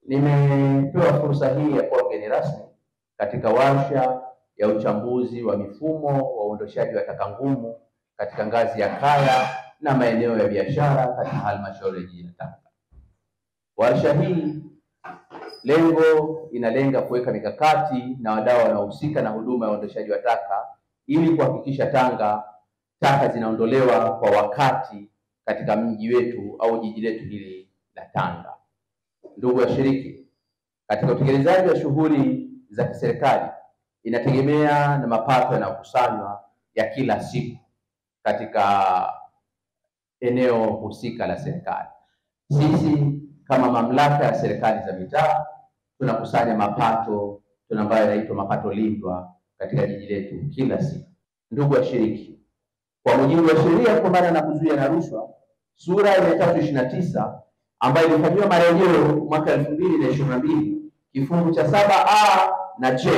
Nimepewa fursa hii ya kuwa mgeni rasmi katika warsha ya uchambuzi wa mifumo wa uondoshaji wa taka ngumu katika ngazi ya kaya na maeneo ya biashara katika halmashauri ya jiji la Tanga. Warsha hii inalenga kuweka mikakati na wadau wanaohusika na huduma ya uondoshaji wa taka ili kuhakikisha taka zinaondolewa kwa wakati katika mji wetu au jiji letu hili la Tanga. Ndugu washiriki, katika utekelezaji wa shughuli za kiserikali inategemea na mapato yanayokusanywa ya kila siku katika eneo husika la serikali. Sisi kama mamlaka ya serikali za mitaa tunakusanya mapato ambayo yanaitwa mapato lindwa katika jiji letu kila siku. Ndugu washiriki, kwa mujibu wa sheria ya kupambana na kuzuia na rushwa sura ya 329 ambayo ilifanywa marejeo mwaka 2022 kifungu cha 7A na C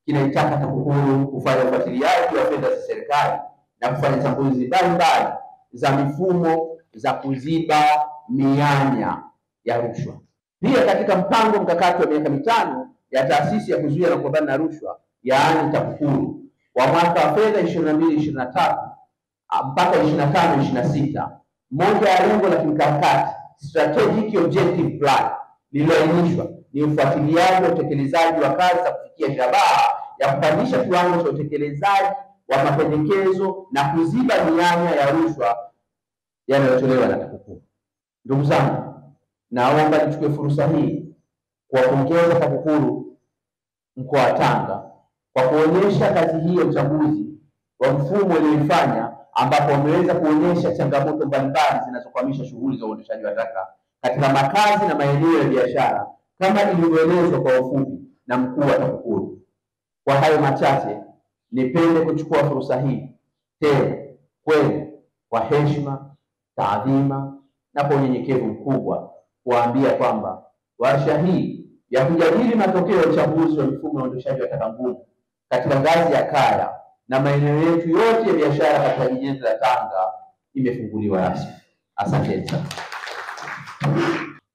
kinaitaka TAKUKURU kufanya ufuatiliaji wa fedha za serikali na kufanya chambuzi mbalimbali za mifumo za kuziba mianya ya rushwa. Pia katika mpango mkakati wa miaka 5 ya taasisi ya kuzuia na kupambana na rushwa yaani TAKUKURU wa mwaka wa fedha 22-23 mpaka 25-26, moja ya lengo la kimkakati strategic objective plan lililoainishwa ni ufuatiliaji wa utekelezaji wa kazi za kufikia shabaha ya kupandisha kiwango cha utekelezaji wa mapendekezo na kuziba mianya ya rushwa yanayotolewa na TAKUKURU. Ndugu zangu, naomba nichukue fursa hii kuwapongeza TAKUKURU mkoa wa Tanga kwa kuonyesha kazi hii ya uchambuzi wa mfumo ulioifanya, ambapo wameweza kuonyesha changamoto mbalimbali zinazokwamisha shughuli za uondoshaji wa taka katika makazi na maeneo ya biashara kama ilivyoelezwa kwa ufupi na mkuu wa TAKUKURU. Kwa hayo machache, nipende kuchukua fursa hii tena kwenu kwa heshima, taadhima na kwa unyenyekevu mkubwa kuambia kwamba warsha hii ya kujadili matokeo ya uchambuzi wa mifumo ya uondoshaji wa taka ngumu katika ngazi ya kaya na maeneo yetu yote ya biashara katika jiji la Tanga imefunguliwa rasmi. Asante sana.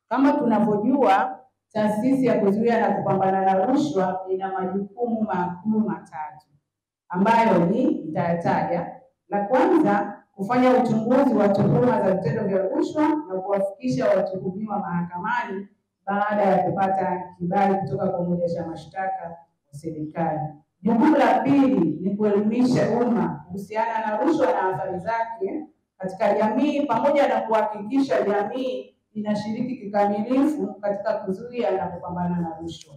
Kama tunavyojua, taasisi ya kuzuia na kupambana na rushwa ina majukumu makuu matatu ambayo nitayataja. La kwanza, kufanya uchunguzi wa tuhuma za vitendo vya rushwa na kuwafikisha watuhumiwa mahakamani baada ya kupata kibali kutoka kwa mwendesha mashtaka wa serikali. Jukumu la pili ni kuelimisha umma kuhusiana na rushwa na athari zake katika jamii pamoja na kuhakikisha jamii inashiriki kikamilifu katika kuzuia na kupambana na rushwa.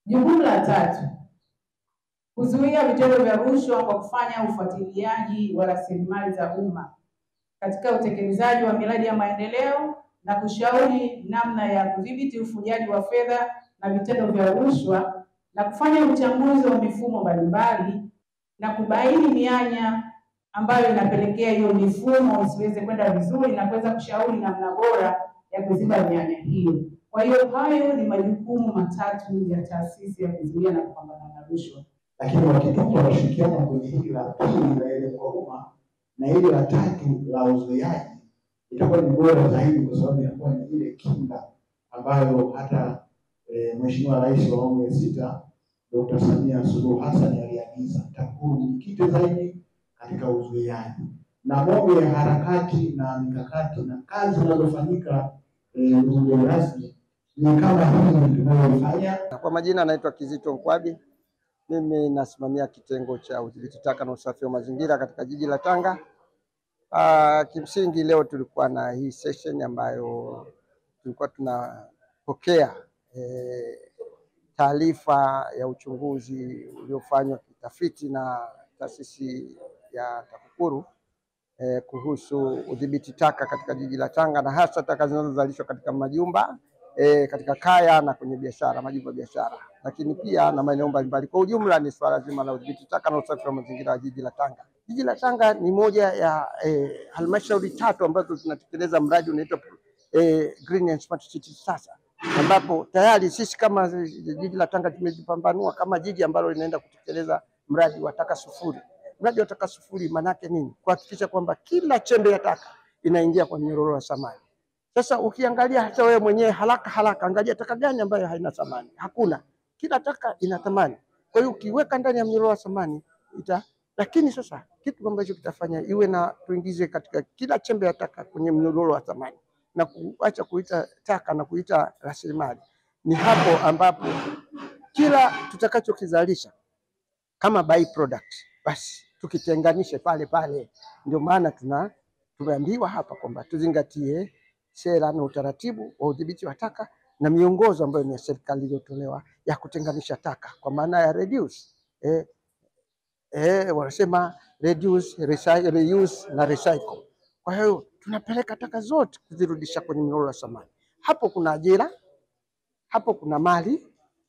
Jukumu la tatu, kuzuia vitendo vya rushwa kwa kufanya ufuatiliaji wa rasilimali za umma katika utekelezaji wa miradi ya maendeleo na kushauri namna ya kudhibiti ufujaji wa fedha na vitendo vya rushwa na kufanya uchambuzi wa mifumo mbalimbali na kubaini mianya ambayo inapelekea hiyo mifumo isiweze kwenda vizuri na kuweza kushauri namna bora ya kuziba mianya hiyo. Kwa hiyo hayo ni majukumu matatu ya taasisi ya kuzuia na kupambana na rushwa. Lakini wakitupa washirikiana kwenye hili la pili la elimu kwa umma na hili la tatu la uzuiaji, itakuwa ni bora zaidi, kwa sababu inakuwa ni ile kinga ambayo hata Mheshimiwa Rais wa awamu ya 6 Dr. Samia Suluhu Hassan aliagiza TAKUKURU jikite zaidi katika uzuiaji na moja ya harakati na mikakati na kazi zinazofanyika ndugu rasmi ni kama hii tunayofanya. Kwa majina naitwa Kizito Nkwabi. Mimi nasimamia kitengo cha udhibiti taka na usafi wa mazingira katika jiji la Tanga. Kimsingi leo tulikuwa na hii session ambayo tulikuwa tunapokea taarifa ya uchunguzi uliofanywa kitafiti na taasisi ya TAKUKURU kuhusu udhibiti taka katika jiji la Tanga na hasa taka zinazozalishwa katika majumba, katika kaya na kwenye biashara, majumba ya biashara, lakini pia na maeneo mbalimbali. Kwa ujumla ni swala zima la udhibiti taka na usafi wa mazingira ya jiji la Tanga. Jiji la Tanga ni moja ya halmashauri 3 ambazo zinatekeleza mradi unaitwa Green and Smart City sasa, ambapo tayari sisi kama jiji la Tanga tumejipambanua kama jiji ambalo linaenda kutekeleza mradi wa taka sufuri. Mradi wa taka sufuri maana yake nini? Kuhakikisha kwamba kila chembe ya taka inaingia kwa mnyororo wa thamani. Sasa ukiangalia hata wewe mwenyewe haraka angalia taka gani ambayo haina thamani. Hakuna. Kila taka ina thamani. Kwa hiyo ukiweka ndani ya mnyororo wa thamani lakini sasa kitu ambacho kitafanya iwe na tuingize katika kila chembe ya taka kwenye mnyororo wa thamani na kuacha kuita taka na kuita rasilimali, ni hapo ambapo kila tutakachokizalisha kama by product basi tukitenganishe pale pale. Ndio maana tumeambiwa hapa kwamba tuzingatie sera na utaratibu wa udhibiti wa taka na miongozo ambayo ni ya serikali iliyotolewa ya kutenganisha taka kwa maana ya reduce, wanasema reduce, reuse na recycle. Kwa hiyo tunapeleka taka zote kuzirudisha kwenye mnyororo wa thamani. Hapo kuna ajira, hapo kuna mali,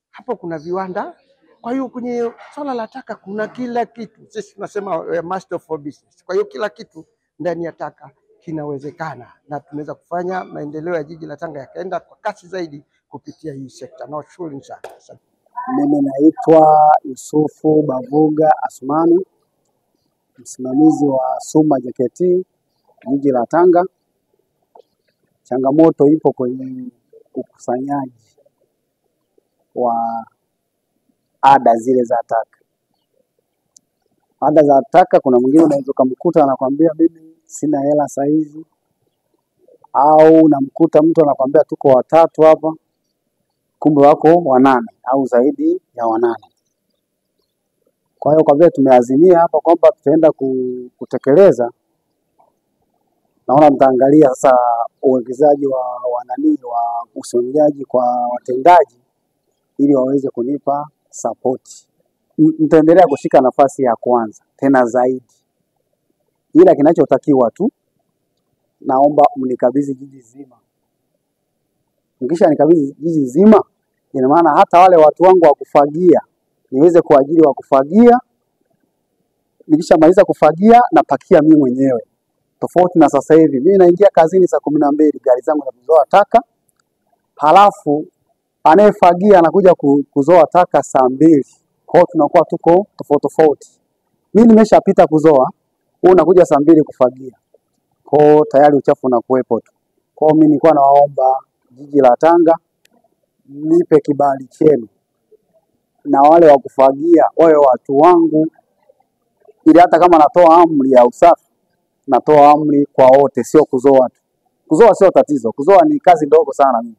hapo kuna viwanda. Kwa hiyo kwenye swala la taka kuna kila kitu. Sisi tunasema master of business. Kwa hiyo kila kitu ndani ya taka kinawezekana na tunaweza kufanya maendeleo ya jiji la Tanga yakaenda kwa kasi zaidi kupitia hii sekta. Na shughuli sana. Mimi naitwa Yusufu Bavuga Asmani, msimamizi wa Suma JKT jiji la Tanga. Changamoto ipo kwenye ukusanyaji wa ada zile za taka. Ada za taka, kuna mwingine unaweza kumkuta anakuambia mimi sina hela saa hizi, au namkuta mtu anakuambia tuko watatu hapa, kumbe wako 8 au zaidi ya 8. Kwa hiyo kwa vile tumeazimia hapa kwamba tutaenda kutekeleza, naona mtaangalia sasa uwekezaji wa usimamiaji kwa watendaji ili waweze kunipa support. Nitaendelea kushika nafasi ya kwanza tena zaidi, ila kinachotakiwa tu naomba mnikabidhi jiji zima. Nikisha nikabidhi jiji zima, ina maana hata wale watu wangu wa kufagia niweze kuajiri wa kufagia. Nikishamaliza kufagia napakia mimi mwenyewe. Tofauti na sasa hivi mimi naingia kazini saa 12, gari zangu za kuzoa taka, halafu anayefagia anakuja kuzoa taka saa 2. Kwa hiyo tunakuwa tuko tofauti. Mimi nimeshapita kuzoa, wewe unakuja saa 2 kufagia. Kwa hiyo tayari uchafu unakuwepo tu. Kwa hiyo mimi nilikuwa nawaomba jiji la Tanga nipe kibali chenu, na wale wa kufagia wawe watu wangu, ili hata kama natoa amri ya usafi, natoa amri kwa wote, sio kuzoa tu. Kuzoa sio tatizo, kuzoa ni kazi ndogo sana mimi.